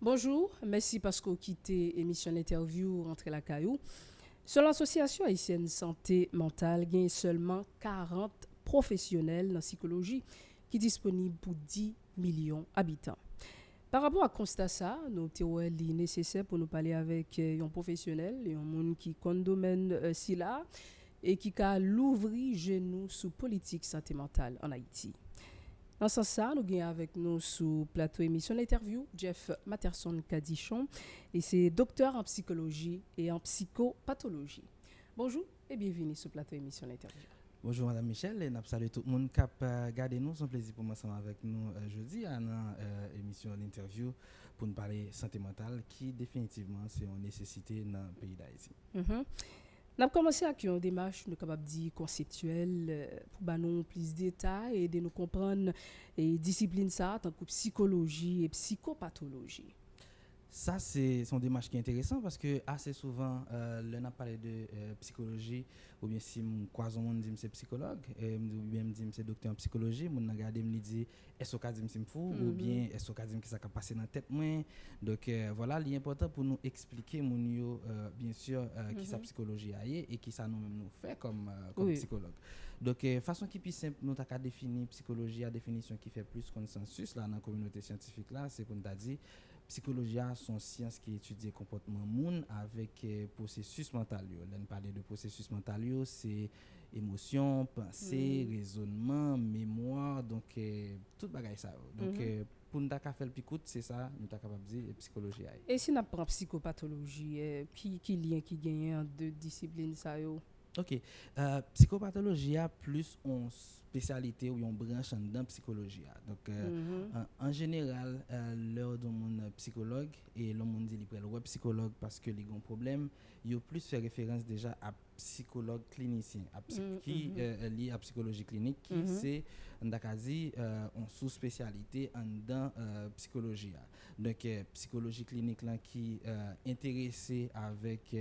Bonjour, merci parce que vous quittez l'émission interview Rentrez la Caillou. Selon l'Association haïtienne santé mentale, il y a seulement 40 professionnels dans la psychologie qui sont disponibles pour 10 millions d'habitants. Par rapport à constat ça, nous avons nécessaire pour nous parler avec un professionnel, un monde qui connaît le domaine si là et qui a l'ouvrir genou sous politique santé mentale en Haïti. Dans ce sens, nous avons avec nous sur plateau émission l'interview Jeff Matterson Cadichon et c'est docteur en psychologie et en psychopathologie. Bonjour et bienvenue sur plateau émission l'interview. Bonjour Madame Michel, et nous saluons tout le monde qui a gardé nous. C'est un plaisir pour moi d'être avec nous jeudi à l'émission l'interview pour nous parler santé mentale qui définitivement c'est une nécessité dans le pays d'Haïti. Nous avons commencé avec une démarche nous capable dire conceptuelle pour nous plus de détails et de nous comprendre et discipline ça tant que psychologie et psychopathologie. Ça, c'est une démarche qui est intéressante parce que assez souvent, l'on a parlé de psychologie, ou bien si je croise un monde dit que c'est psychologue, ou bien je dis que c'est docteur en psychologie, je regarde et me dit est-ce que je suis fou, ou bien est-ce que je dis que ça a passé dans la tête. Donc voilà, l'important pour nous expliquer, bien sûr, qui sa psychologie a et qui ça nous-mêmes nous fait comme psychologue. Donc, façon qui plus simple, nous avons défini psychologie, la définition qui fait plus consensus là, dans la communauté scientifique, là, c'est pour nous dire psychologie sont sciences qui étudient le comportement monde avec processus mental. On parle de processus mental, c'est émotion, pensée, raisonnement, mémoire, donc tout bagaille ça. Donc pour nous faire le picoute, c'est ça, nous sommes capables de dire psychologie. Et si nous prenons psychopathologie, qui lien qui gagne en deux disciplines ça yo? OK. Psychopathologie a plus une spécialité ou une branche dans psychologie. Donc, en général, l'heure de mon psychologue et le monde dit qu'il est psychologue parce que les grands problèmes, il y a plus fait référence déjà à psychologue clinicien, qui est lié à psychologie clinique, qui c'est une sous-spécialité dans psychologie. Donc, psychologie clinique là, qui est intéressée avec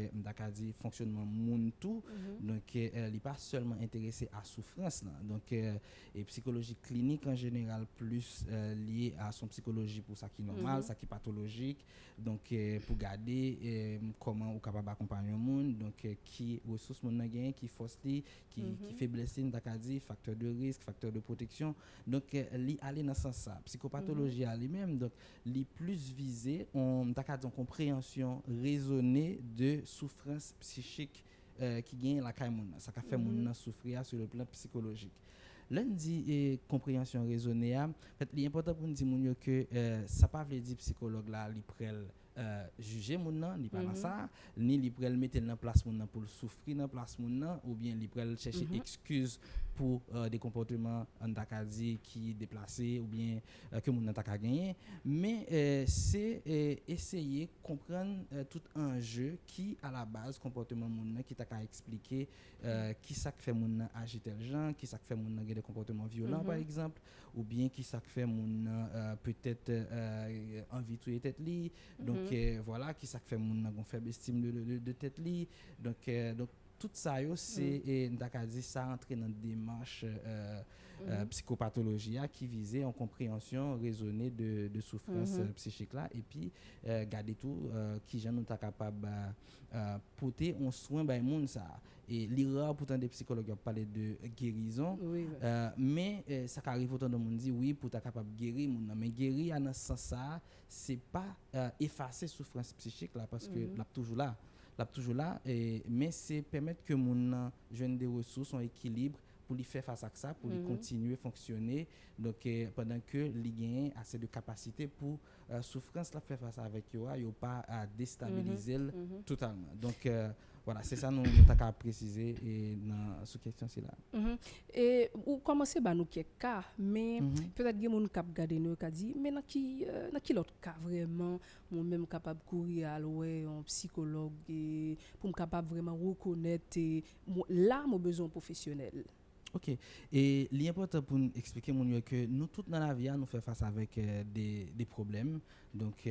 fonctionnement monde tout. Donc, elle n'est pas seulement intéressée à souffrance. Là. Donc, et psychologie clinique en général, plus liée à son psychologie pour ça qui est normal, ça qui est pathologique. Donc, pour garder comment on est capable d'accompagner le monde. Donc, qui ressources mon gain, qui force li, qui faiblesse, facteur de risque, facteur de protection. Donc, li aller dans ce sens ça. Psychopathologie à lui-même, donc, li plus visé, on a une compréhension raisonnée de souffrance psychique qui gagne la caille moun. Ça fait moun souffrir sur le plan psychologique. L'on dit compréhension raisonnée, en fait, l'important pour nous dire que ça pas veut dire psychologue là, li prel juger moun nan, li pas ça, ni li prel mettre dans place moun nan pour souffrir dans place moun nan ou bien li prel chercher excuse pour des comportements en takadi qui déplacés ou bien que moun nan ta gagner, mais c'est essayer comprendre tout enjeu qui à la base comportement moun nan qui ta expliquer qui ça fait moun nan agir tel genre, qui ça fait moun nan des comportements violents par exemple, ou bien qui ça fait moun nan peut-être envie de tuer tête li. Donc voilà qui ça fait moun nan gon faible estime de tête li. Donc tout ça c'est ndakadi ça entrer dans démarche psychopathologie qui visait en compréhension raisonnée de souffrance psychique là et puis garder tout qui gens nous ta capable porter on soin by monde ça et l'erreur pourtant des psychologues parler de guérison mais ça arrive autant de monde dit oui pour ta capable guérir monde mais guérir dans ce sens ça c'est pas effacer souffrance psychique là parce que là toujours là mais c'est permettre que mon jeune des ressources en équilibre pour lui faire face à ça pour lui continuer à fonctionner donc pendant que lui gagne assez de capacité pour souffrance la faire face avec yo pas à déstabiliser totalement donc voilà c'est ça nous t'a préciser et dans sous question c'est là et ou commencer ba nous quelques cas mais peut-être que mon cap garder nous ka dit mais dans qui l'autre cas vraiment moi même capable courir à ouais un psychologue et pour me capable vraiment reconnaître là mon besoin professionnel. OK. Et l'important pour nous expliquer mon que nous tous dans la vie nous fait face avec des problèmes. Donc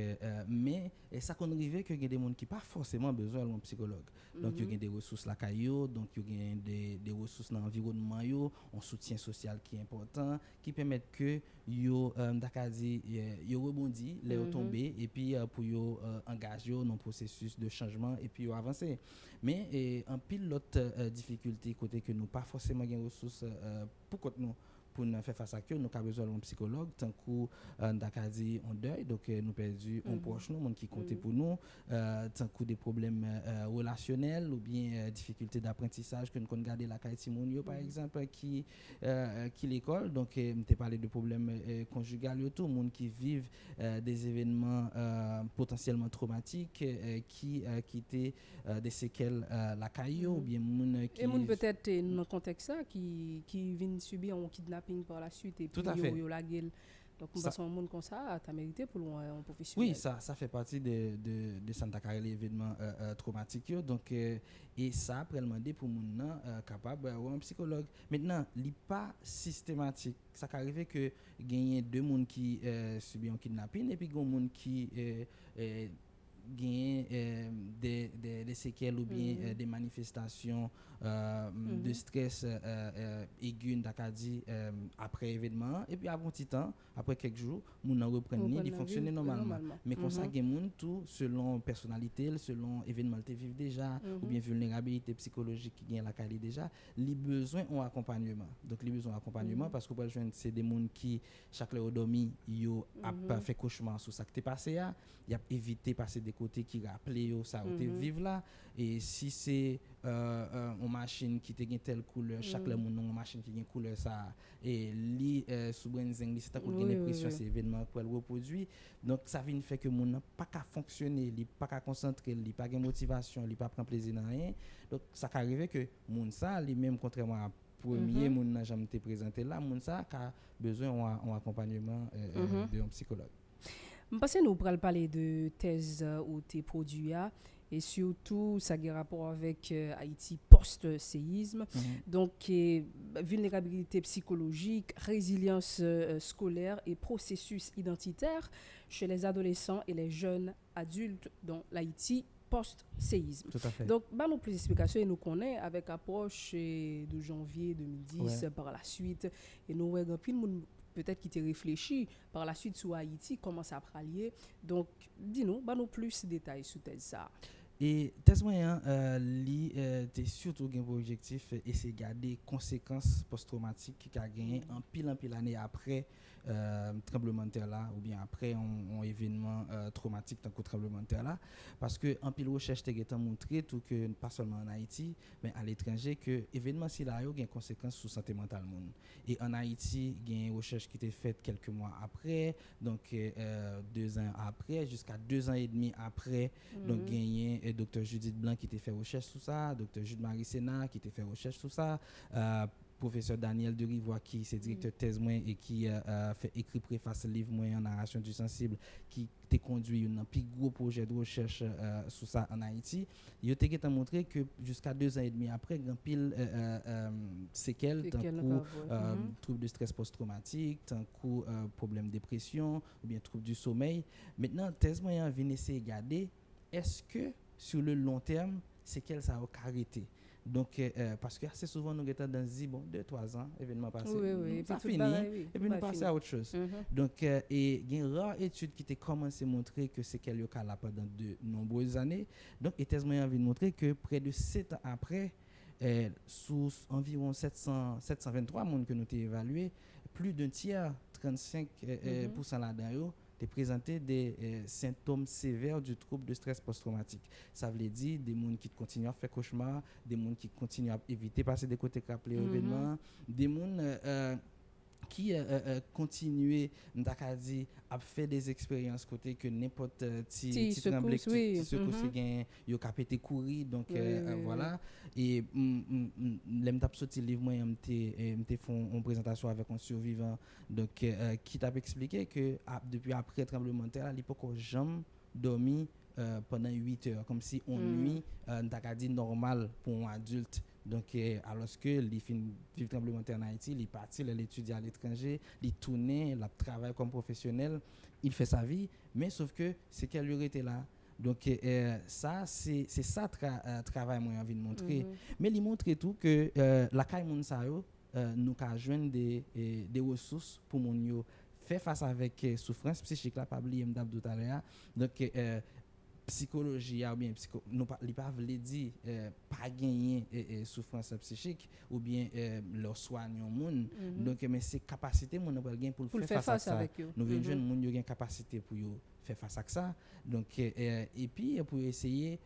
mais ça qu'on arrive que il y a des gens qui pas forcément besoin d'un psychologue. Donc il y a des ressources la caillou, donc il y a des ressources dans l'environnement yo, un soutien social qui est important qui permettent que yo d'akazi yo rebondi, les tomber et puis pour yo engager dans processus de changement et puis yo avancer. Mais en pile l'autre difficulté côté que nous pas forcément gain ressources pour nous faire face à ça, nous avons besoin d'un psychologue, tant que d'akazi en deuil, donc nous perdu un proche nous, monde qui comptait pour nous, tant que des problèmes relationnels ou bien difficultés d'apprentissage que nous avons gardé la caille Timonio par exemple qui l'école, donc m'était parlé de problèmes conjugaux tout le monde qui vivent des événements potentiellement traumatiques qui étaient des séquelles la caille ou bien moun qui et moun peut-être dans le contexte ça qui viennent subir un kidnapping par la suite et puis yo la gueule. Donc on passe un monde comme ça, tu as mérité pour un professionnel. Oui, ça fait partie de Santa Carole événement traumatique donc et ça après demander pour moun capable un psychologue. Maintenant, il pas systématique. Ça arrive que gagner deux monde qui subit un kidnapping et puis gon monde qui gain des séquelles ou bien des manifestations de stress aigu d'Acadie après événement et puis avant petit temps après quelques jours moun reprendre de fonctionner normalement mais comme ça gen moun tout selon personnalité selon événement te vivre déjà ou bien vulnérabilité psychologique qui gagne la qualité déjà les besoins ont accompagnement donc les besoins accompagnement parce que pour joindre c'est des moun qui chaque heure dormi yo a fait cauchemar sur ça qui t'est passé a y a évité passer des côtés qui rappelé ça ou te vivre là et si c'est une machine qui te gagne telle couleur chaque le monde une machine qui gagne couleur ça et li sous branding c'est pour gagner pression c'est événement pour le reproduire donc ça vient fait que monde pas qu'à fonctionner li pas qu'à concentrer li pas gagne motivation li pas prendre plaisir dans rien donc ça arrive que monde ça lui même contrairement à premier monde n'a jamais été présenté là monde ça a besoin d'un accompagnement d'un psychologue. Je pense que nous pourrons parler de thèse ou tes produits et surtout ça a rapport avec Haïti post-séisme. Donc vulnérabilité psychologique, résilience scolaire et processus identitaire chez les adolescents et les jeunes adultes dans l'Haïti post-séisme. Tout à fait. Donc, nous plus d'explications et nous connaissons avec approche de janvier 2010 par la suite et nous voyons puis peut-être qui t'a réfléchi par la suite sur Haïti, comment ça a lié. Donc, dis-nous, nous plus de détails sur ça. Et thèse moyen t'es surtout gain pour objectif essayer de garder conséquences post-traumatiques qui a gagné en pile année après tremblement de terre là ou bien après un événement traumatique tant que tremblement de terre là parce que en pile recherche t'es montré tout que pas seulement en Haïti mais à l'étranger que événement si là yo gain conséquences sur santé mentale monde et en Haïti gain une recherche qui était faite quelques mois après donc 2 ans après jusqu'à 2 ans et demi après donc gagné docteur Judith Blanc qui t'a fait recherche sur ça, docteur Jude Marie Sénat qui t'a fait recherche sur ça, professeur Daniel de Rivoire qui c'est directeur thèse moi et qui fait écrit préface livre moi en narration du sensible qui t'a conduit un plus gros projet de recherche sur ça en Haïti. Il t'a montré que jusqu'à 2 ans et demi après grand pile séquelles tant que troubles de stress post-traumatique, tant que problème de dépression ou bien troubles du sommeil. Maintenant thèse moi vient essayer de regarder est-ce que sur le long terme, c'est qu'elle ça a arrêté. Donc parce que assez souvent nous étant dans 2-3 ans événement passé ça fini et puis nous passer à autre chose. Donc et il y a une rare étude qui t'a commencé à montrer que c'est qu'elle est là pendant de nombreuses années. Donc et thèse moyen vient montrer que près de 7 ans après sous environ 723 monde que nous t'ai évalué, plus d'un tiers 35% là-dedans présenter des symptômes sévères du trouble de stress post-traumatique. Ça veut dire des gens qui continuent à faire cauchemar, des gens qui continuent à éviter passer des côtés rappelés événements, des gens qui continuent à faire des expériences côté que n'importe petit tremblement qui secousse gain yo capé courir donc voilà et l'aime t'a sorti livre moi m'te font une présentation avec un survivant donc qui t'a expliqué que depuis après tremblement de terre à l'époque jamais dormi pendant 8 heures comme si on nuit t'a dit normal pour un adulte Donc alors que les fin vivre tremblement de terre en Haïti, il parti, il étudie à l'étranger, il tourne, il travaille comme professionnel, il fait sa vie, mais sauf que c'est qu'elle lui était là. Donc ça c'est ça travail moi envie de montrer. Mais il montre tout que la caille moun sa yo nous ka joindre des ressources pour mon yo faire face avec souffrance psychique là pas oublier m'dap tout à l'heure. Donc psychologie ou bien nous pas li pas veut dire pas gagner souffrance psychique ou bien leur soigner monde. Donc mais c'est capacité mon on gain pour faire face à ça. Nous venons jeune monde yo gain capacité pour yo faire face à ça. Donc et puis pour essayer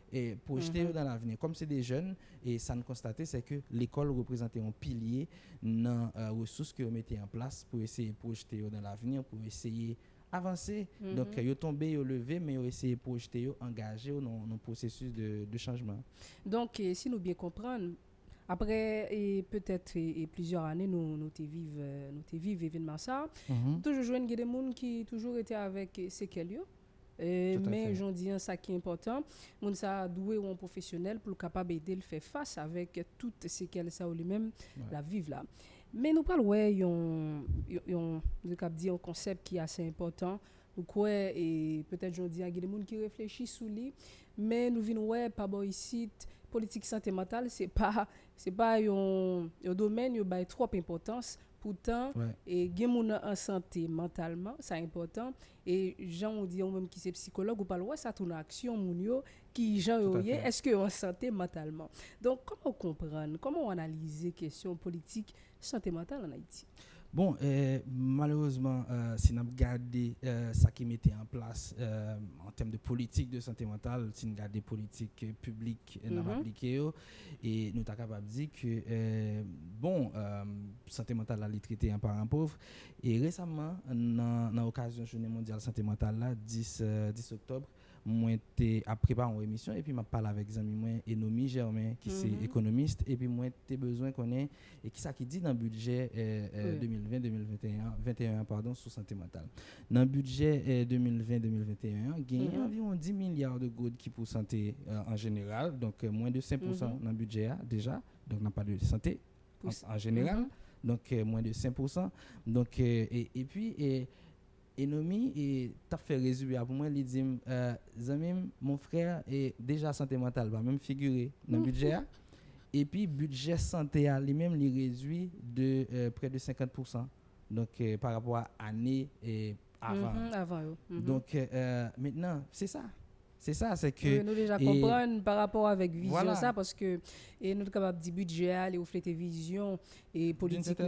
projeter dans l'avenir comme c'est des jeunes et ça nous constater c'est que l'école représentait un pilier dans ressources que vous mettez en place pour essayer de projeter dans l'avenir pour essayer avancer. Donc yo tombé yo levé mais yo essayer projeter yo engagé dans le processus de changement. Donc si nous bien comprendre après peut-être plusieurs années nous te vivre événement ça toujours joindre des monde qui toujours été avec séquelles yo. Mais j'en dis ça qui est important moun ça doué ou un professionnel pour capable aider le faire face avec toutes séquelles ça ou lui-même la vivre là. Mais nous parlons un concept qui est assez important ou quoi et peut-être j'en dis il y a des gens qui réfléchissent sur lui mais nous venons pas bon ici politique santé mentale c'est pas un domaine yo bail trop importance pourtant et gen moun en santé mentalement c'est important et gens on dit même qui c'est psychologue ou parle ça tourne action moun yo qui gens yo est-ce que en santé mentalement donc comment comprendre comment analyser question politique santé mentale en Haïti. Bon, malheureusement, si nous regardons ça qui mettait en place en termes de politique de santé mentale, si nous regardons des politiques publiques appliquées, et nous sommes capables de dire que, santé mentale a été traitée en parent pauvre. Et récemment, dans l'occasion de la Journée mondiale santé mentale, là, 10 octobre, moi j'étais à préparer une émission et puis m'a parlé avec zami moi Enomi Germain qui c'est économiste et puis moi t'ai besoin connaître et qui ça qui dit dans le budget 2020-2021 pardon sur santé mentale. Dans le budget 2020-2021, il y a environ 10 milliards de gouttes qui pour santé en général, donc moins de 5% dans le budget déjà, donc n'a pas de santé en général, donc moins de 5%. Donc et puis Enomi et t'a fait résumer pour moi il dit Zamim mon frère est déjà santé mentale va même figurer dans le budget et puis budget santé à lui-même il réduit de près de 50% donc par rapport à année avant. Donc maintenant c'est ça c'est que nous déjà comprendre par rapport avec vision ça parce que et nous capable dit budget aller refléter vision et politique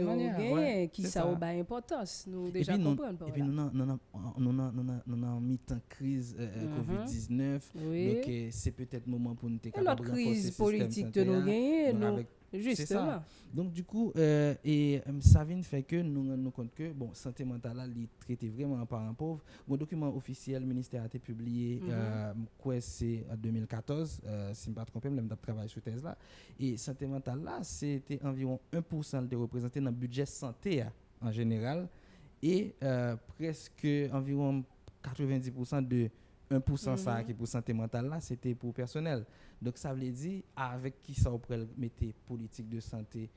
qui ça a ba importance nous déjà comprendre et puis nous avons mis en crise Covid-19 donc c'est peut-être moment pour nous capable de crise politique de nous gagner justement donc du coup et ça vient fait que nous nous compte que bon santé mentale là il traité vraiment parents pauvres un document officiel ministère a été publié quoi c'est en 2014 si me pas tromper même travail sur thèse là et santé mentale là c'était environ 1% de représenté dans le budget santé en général et presque environ 90% de 1% ça qui pour santé mentale là c'était pour personnel. Donc ça veut dire avec qui ça on pourrait mettre politique de santé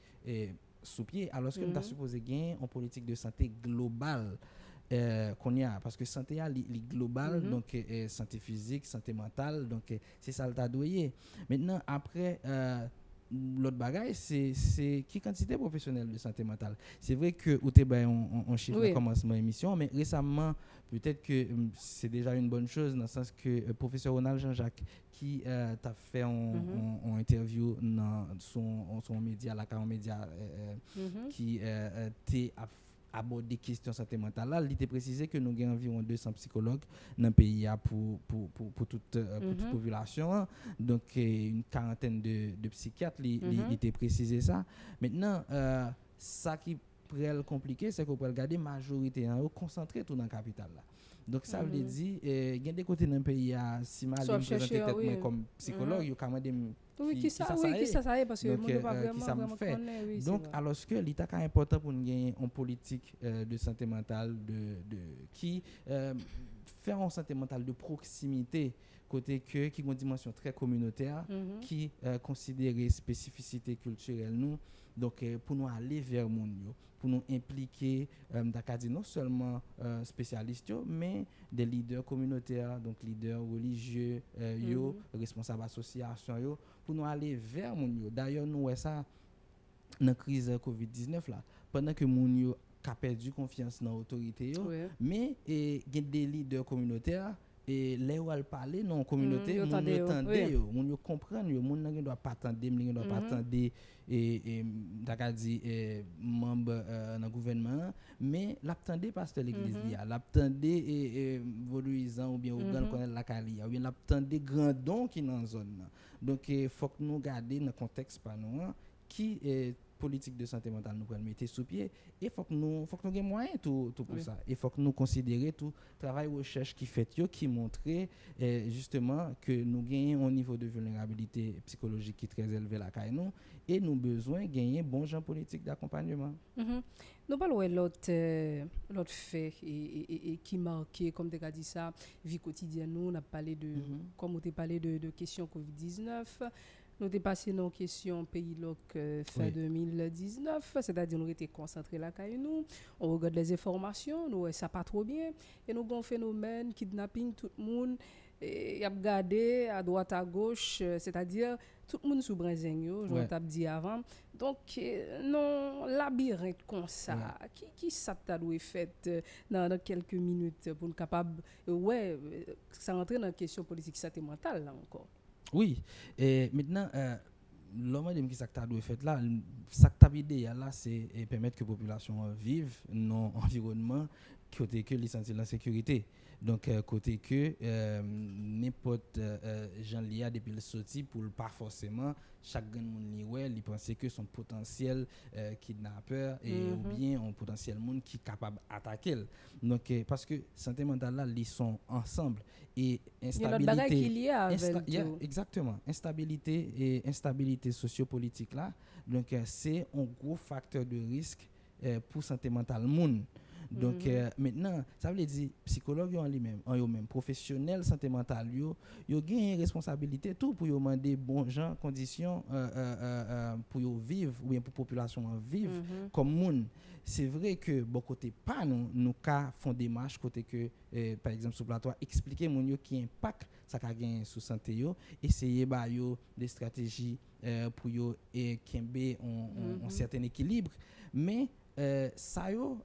sous pied alors que nous avons supposé gagner en politique de santé globale qu'on y a parce que santé est globale donc santé physique, santé mentale donc c'est ça le tadoyer. Maintenant après l'autre bagaille c'est qui quantité professionnelle de santé mentale. C'est vrai que ou t'es on chiffre au commencement émission mais récemment peut-être que c'est déjà une bonne chose dans le sens que professeur Ronald Jean-Jacques qui t'a fait en interview dans son média la Caron Média qui t'est aborder des questions santé mentale là il était précisé que nous avons environ 200 psychologues dans le pays pour toute population donc une quarantaine de psychiatres il était précisé ça maintenant ça qui pourrait compliqué c'est qu'on peut regarder majorité en concentré tout dans la capitale là donc ça veut dire il y a des côtés dans le pays si mal présenter tête comme psychologue il y a quand même ça parce que moi pas vraiment connaît donc alors que l'état est important pour nous gagner en politique de santé mentale de qui faire une santé mentale de proximité côté que qui a une dimension très communautaire qui considère spécificité culturelle nous donc pour nous aller vers monde pour nous impliquer non seulement spécialistes mais des leaders communautaires donc leaders religieux yo responsables associations yo pour nous aller vers monde d'ailleurs nous ça dans crise Covid-19 là pendant que moun yo a perdu confiance dans l'autorité mais il y a des leaders communautaires et les où elle parler non communauté moun entendait moun yo comprendre moun nan doit pas attendre moun doit pas attendre et dakadi membre dans gouvernement mais l'attendait pasteur l'église l'attendait vaudouisant ou bien organe connaître la calia ou bien l'attendait grand don qui dans zone donc faut que nous garder dans contexte pas nous qui est politique de santé mentale nous prenons mettre sous pied et faut que nous gain moyen tout pour ça et faut que nous considérer tout travail recherche qui fait qui montrer justement que nous gagnons un niveau de vulnérabilité psychologique qui est très élevé là caille nous et nous besoin gagner bon genre politique d'accompagnement. Nous parlons l'autre fait et qui marqué comme tu as dit ça vie quotidienne nous on a parlé de comme on t'a parlé de questions Covid-19. Nous avons passé nos questions pays fin 2019, c'est-à-dire nous étions concentrés là nous, on regarde les informations, nous ça pas trop bien et nous avons un phénomène kidnapping tout le monde et a regardé à droite à gauche, c'est-à-dire tout le monde sous brinzengyo, je t'ai dit avant. Donc non labyrinthe comme ça, qui ça t'a doué fait dans quelques minutes pour nous capable ça rentrer dans la question politique santé mentale là encore. Oui, et maintenant, l'homme de qui ça doit faire là, ça idéal là, c'est permettre que la population vive dans un environnement côté que les sentir la sécurité. Donc côté que n'importe gens lié depuis le sorti pour pas forcément chaque monde il pense que son potentiel kidnappeur et ou bien un potentiel monde qui capable attaquer. Donc parce que santé mentale là ils sont ensemble et instabilité exactement instabilité et instabilité sociopolitique là donc c'est un gros facteur de risque pour santé mentale monde. Donc maintenant ça veut dire psychologue en lui-même professionnel santé mentale yo gagne responsabilité tout pour demander bon gens conditions pour vivre ou bien pour population vivre comme monde. C'est vrai que bon côté pas nous cas font des marches côté que par exemple sur plateau expliquer mon yo qui impact ça ka gagne sur santé yo essayer ba yo des stratégies pour yo et kembe un certain équilibre mais ça yo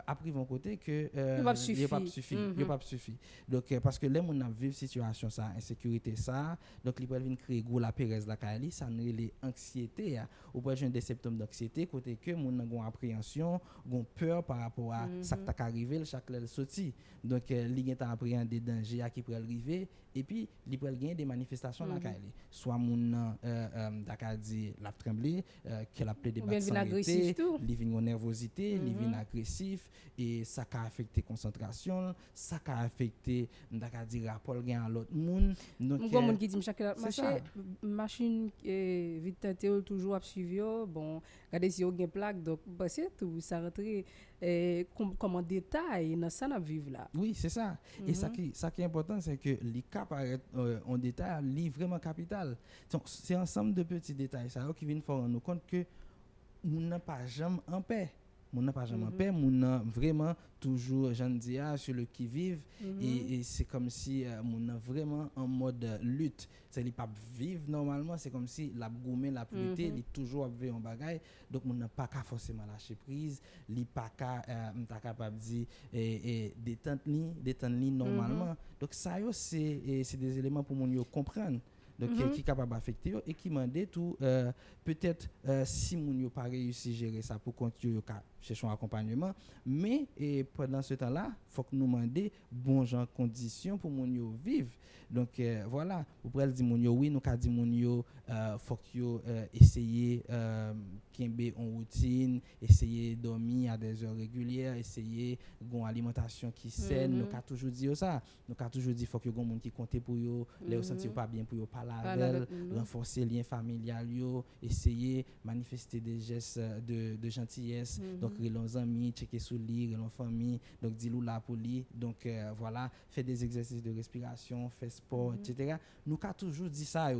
après mon côté que il pas suffit donc parce que les moun a vivre situation ça insécurité ça donc ils peuvent venir créer gros la pérez la kali ça nous les anxiété ou peut des symptômes d'anxiété côté que moun a appréhension gon peur par rapport à ça qui t'a arrivé chaque le sorti donc li gen ta appréhender danger qui peut arriver et puis li peut gagner des manifestations la kali soit moun dakadi la trembler qu'elle appelé des battements li vinn nervosité li vinn agressif et ça ca affecter concentration ça ca affecter dakadi rapport gain à l'autre monde donc monde qui dit chaque machine vite tenter toujours à suivre bon regardez si on gain plaque donc c'est tout ça rentrer comme en détail dans ça n'a vivre là. Oui, c'est ça. Et ça qui est important c'est que les cas paraît en détail li vraiment capital. Donc c'est ensemble de petits détails ça qui viennent faire nous compte que on n'a pas jamais en paix. On n'a pas jamais en paix, on a vraiment toujours j'en dis sur le qui vive et c'est comme si on a vraiment en mode lutte. C'est li pas vivre normalement, c'est comme si la goumé la pluité, il toujours avec un bagaille. Donc on n'a pas qu'à forcément lâcher prise, li pas qu'à m'ta capable dire détente ni normalement. Donc ça yo c'est des éléments pour mon yo comprendre. Donc qui capable affecter et qui mandé tout peut-être si moun yo pas réussi gérer ça pour continuer chercher un accompagnement mais pendant ce temps-là faut que nous demander bon genre conditions pour moun yo vivre. Donc voilà, vous pouvez dire moun yo oui nous ka dit moun yo faut que yo essayer kembe en routine, essayer dormir à des heures régulières, essayer gon alimentation qui saine, nous ka toujours dire ça, nous ka toujours dire faut que gon moun qui compter pour yo, les sentir pas bien pour yo parler avec, renforcer lien familial yo, essayer manifester des gestes de gentillesse. Donc les amis, checker sous lit, les famille, donc dis-nous là pour lui. Donc voilà, faire des exercices de respiration, faire sport, etc. Nous avons toujours dit ça.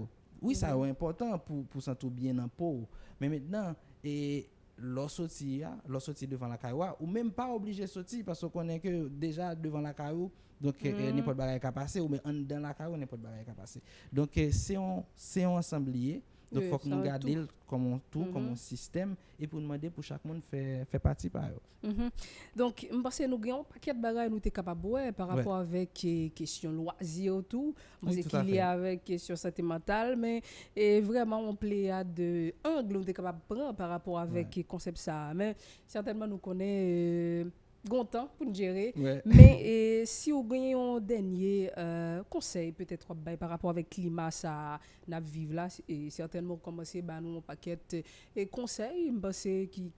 Oui, ça est important pour sentir bien dans peau. Mais maintenant, et lorsque sortir devant la caillou, ou même pas obligé de sortir parce qu'on connaît que déjà devant la caillou, donc n'importe quoi qui passer, ou même dans la caillou, n'importe quoi qui passer. Donc c'est un ensemblier. Donc il faut que nous gardions comme comme un système et pour demander pour chaque monde faire partie par eux. Donc je pense que nous avons un paquet de bagages nous sommes capables par rapport avec question loisirs tout, parce qu'il y a avec question santé mentale, mais vraiment on plaît à de angle nous sommes capables de prendre par rapport avec concept ça, mais certainement nous connaît temps pour nous gérer. Mais si vous avez un dernier conseil peut-être par rapport avec le climat ça n'a vivre là, et certainement commencer par nous un paquet de conseils qui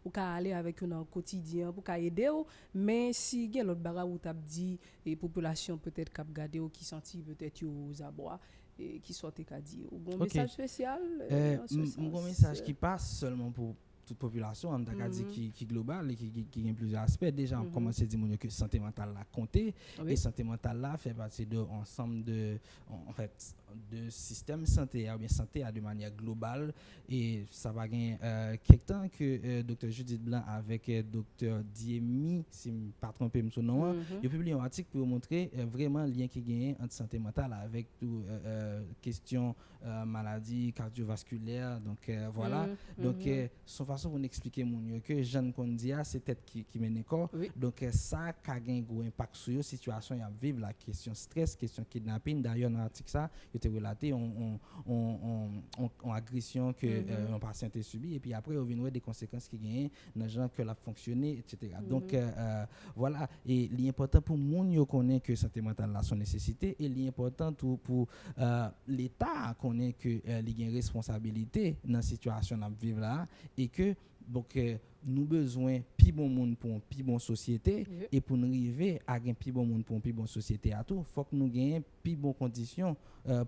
ou aller avec nous au quotidien pour aider, mais si il y a l'autre barra où tu as dit et population peut-être qui garder ou qui senti peut-être aux abois et qui sortent qu'a dire un message spécial un message qui passe seulement pour toute population, on a dit qui global et qui a plusieurs aspects. Déjà, on commence à dire que santé mentale là compter et santé mentale là fait partie de ensemble de système santé ou bien santé de manière globale et ça va gagner quelque temps que docteur Judith Blanc avec docteur Diemi, si je ne me pas tromper son nom, il a publié un article pour montrer vraiment le lien qui gagne entre santé mentale avec tout question maladie cardiovasculaire, donc voilà. Donc son façon pour expliquer que Jeanne Kondia c'est tête qui mène corps, donc ça a un gros impact sur la situation y a vivre la question stress, question kidnapping. D'ailleurs dans l'article ça il était relaté en agression que un patient a subi et puis après on vient des conséquences qui gagnent dans gens que l'a fonctionné, etc. Donc voilà, et l'important pour moun yo connaît que santé mentale là son nécessité et l'important pour l'État connaît que il y a une responsabilité dans la situation à vivre là et que donc nous besoin plus bon monde pour une plus bonne société et pour nous arriver à un plus bon monde pour une plus bonne société à tout faut que nous gagnions plus bonnes conditions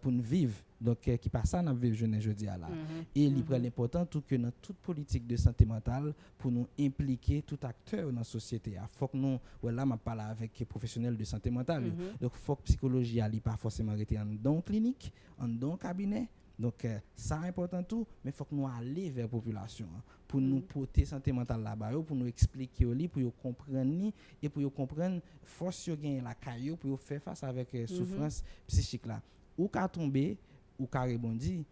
pour nous vivre donc qui passe ça dans vivre jeudi à là et il est important tout que dans toute politique de santé mentale pour nous impliquer tout acteur dans la société faut que nous là m'a parlé avec les professionnels de santé mentale donc faut que psychologie ali pas forcément rester en don clinique en don cabinet. Donc ça est important tout mais faut que nous aller vers la population pour nous porter santé mentale là-bas pour nous expliquer pour nous comprendre et pour nous comprendre force yo gagne la caillou pour faire face avec souffrance psychique là ou ka tomber ou ka rebondir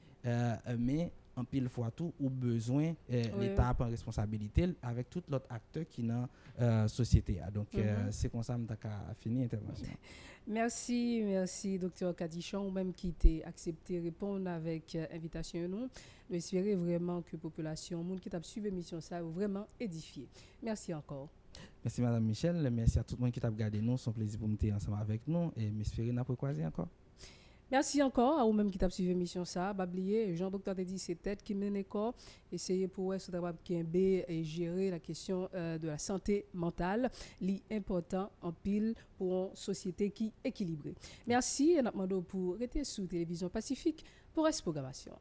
mais en pile fois tout ou besoin l'État prend responsabilité avec tout l'autre acteur qui dans société donc c'est comme ça que fini intervention. Merci docteur Kadichon ou même qui t'a accepté répondre avec invitation nous espérer vraiment que population monde qui t'a suivi mission ça vraiment édifié. Merci encore. Merci madame Michel, merci à tout le monde qui t'a regardé nous, c'est un plaisir pour me tenir ensemble avec nous et m'espérer n'a pas croiser encore. Merci encore à vous-même qui t'a suivi mission ça. Pas oublier Jean-Docteur t'a dit c'est tête qui mène corps. Essayez pour être capable et gérer la question de la santé mentale, l'important en pile pour une société qui est équilibrée. Merci et nous demandons pour rester sous télévision Pacifique pour cette programmation.